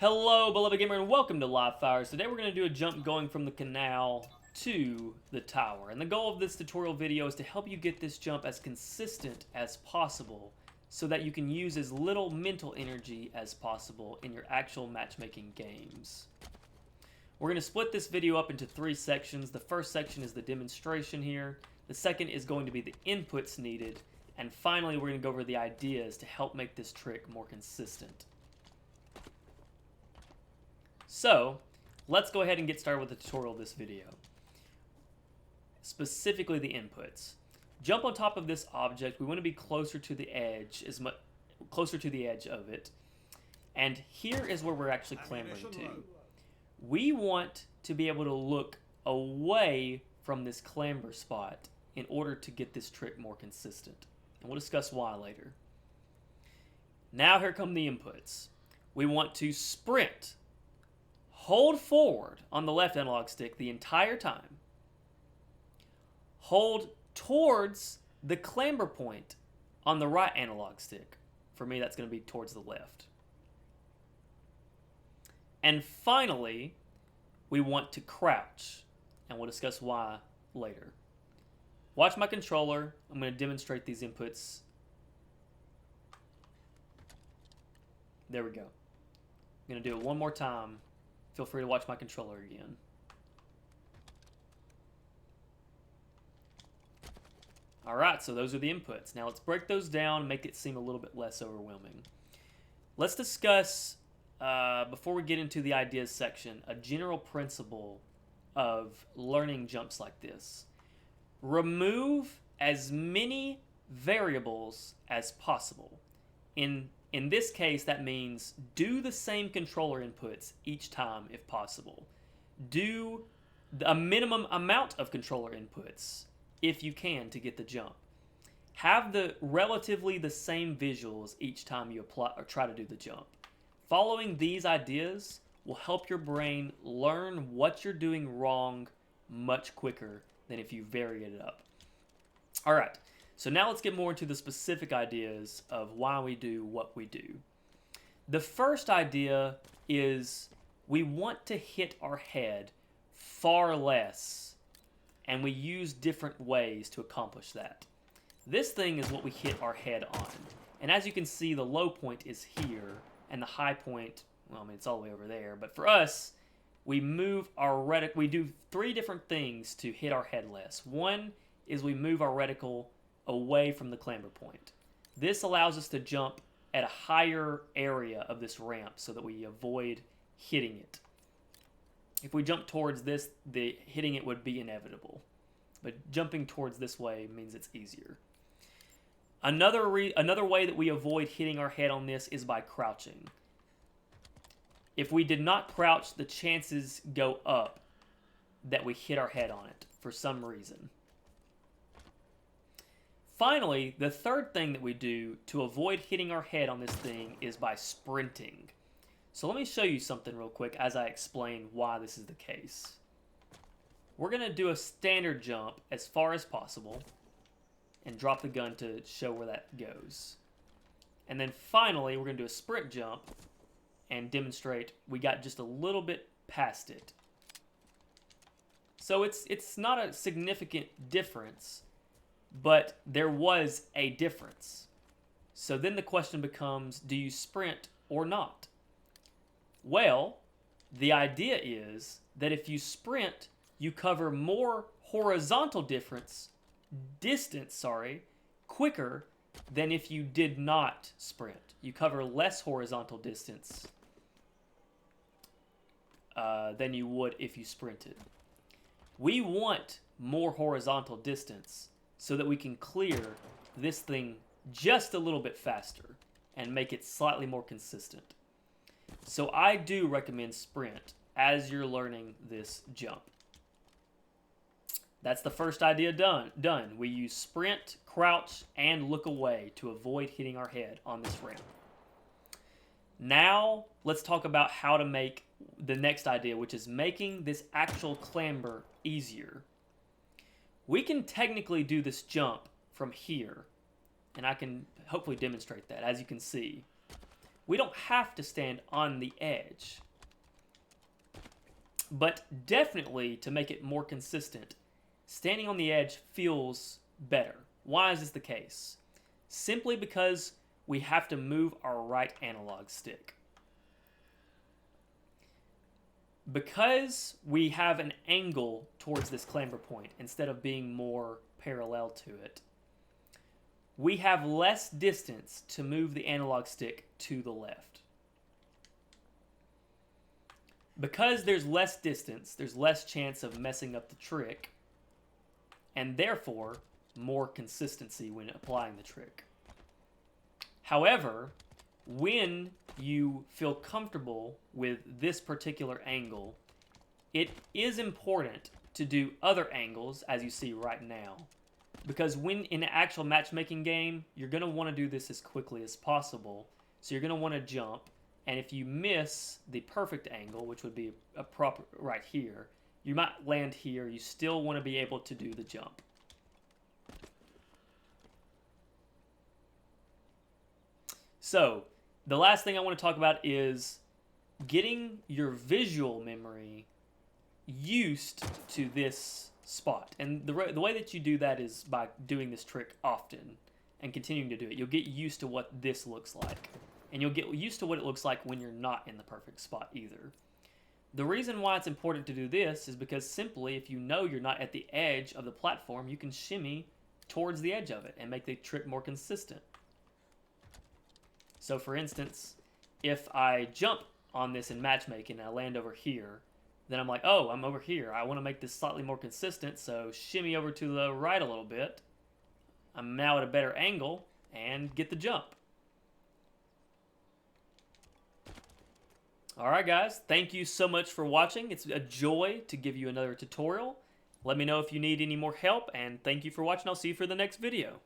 Hello, beloved gamer, and welcome to Live Fires. Today we're going to do a jump going from the canal to the tower. And the goal of this tutorial video is to help you get this jump as consistent as possible so that you can use as little mental energy as possible in your actual matchmaking games. We're going to split this video up into three sections. The first section is the demonstration here. The second is going to be the inputs needed. And finally, we're going to go over the ideas to help make this trick more consistent. So, let's go ahead and get started with the tutorial of this video. Specifically the inputs. Jump on top of this object. We want to be closer to the edge, closer to the edge of it. And here is where we're actually clambering to. We want to be able to look away from this clamber spot in order to get this trick more consistent. And we'll discuss why later. Now here come the inputs. We want to sprint. Hold forward on the left analog stick the entire time. Hold towards the clamber point on the right analog stick. For me, that's going to be towards the left. And finally, we want to crouch. And we'll discuss why later. Watch my controller. I'm going to demonstrate these inputs. There we go. I'm going to do it one more time. Feel free to watch my controller again. Alright, so those are the inputs. Now let's break those down and make it seem a little bit less overwhelming. Let's discuss, before we get into the ideas section, a general principle of learning jumps like this. Remove as many variables as possible. In this case, that means do the same controller inputs each time if possible. Do a minimum amount of controller inputs if you can to get the jump. Have relatively the same visuals each time you apply or try to do the jump. Following these ideas will help your brain learn what you're doing wrong much quicker than if you vary it up. All right. So now let's get more into the specific ideas of why we do what we do. The first idea is we want to hit our head far less, and we use different ways to accomplish that. This thing is what we hit our head on. And as you can see, the low point is here, and the high point, well, I mean, it's all the way over there. But for us, we move our reticle. We do three different things to hit our head less. One is we move our reticle away from the clamber point. This allows us to jump at a higher area of this ramp so that we avoid hitting it. If we jump towards this, hitting it would be inevitable. But jumping towards this way means it's easier. Another way that we avoid hitting our head on this is by crouching. If we did not crouch, the chances go up that we hit our head on it for some reason. Finally, the third thing that we do to avoid hitting our head on this thing is by sprinting. So let me show you something real quick as I explain why this is the case. We're going to do a standard jump as far as possible and drop the gun to show where that goes. And then finally, we're going to do a sprint jump and demonstrate we got just a little bit past it. So it's not a significant difference, but there was a difference. So then the question becomes, do you sprint or not? Well, the idea is that if you sprint, you cover more horizontal distance, quicker than if you did not sprint. You cover less horizontal distance than you would if you sprinted. We want more horizontal distance so that we can clear this thing just a little bit faster and make it slightly more consistent. So I do recommend sprint as you're learning this jump. That's the first idea done. We use sprint, crouch, and look away to avoid hitting our head on this ramp. Now let's talk about how to make the next idea, which is making this actual clamber easier. We can technically do this jump from here, and I can hopefully demonstrate that, as you can see. we don't have to stand on the edge. But definitely, to make it more consistent, standing on the edge feels better. Why is this the case? Simply because we have to move our right analog stick. Because we have an angle towards this clamber point instead of being more parallel to it, we have less distance to move the analog stick to the left. Because there's less distance, there's less chance of messing up the trick, and therefore more consistency when applying the trick. However, when you feel comfortable with this particular angle, it is important to do other angles, as you see right now. Because when in an actual matchmaking game, you're going to want to do this as quickly as possible. So you're going to want to jump, and if you miss the perfect angle, which would be a proper right here, you might land here. You still want to be able to do the jump. So, the last thing I want to talk about is getting your visual memory used to this spot. And the way that you do that is by doing this trick often and continuing to do it. You'll get used to what this looks like. And you'll get used to what it looks like when you're not in the perfect spot either. The reason why it's important to do this is because simply if you know you're not at the edge of the platform, you can shimmy towards the edge of it and make the trick more consistent. So for instance, if I jump on this in matchmaking and I land over here, then I'm like, oh, I'm over here. I want to make this slightly more consistent, so shimmy over to the right a little bit. I'm now at a better angle and get the jump. Alright guys, thank you so much for watching. It's a joy to give you another tutorial. Let me know if you need any more help, and thank you for watching. I'll see you for the next video.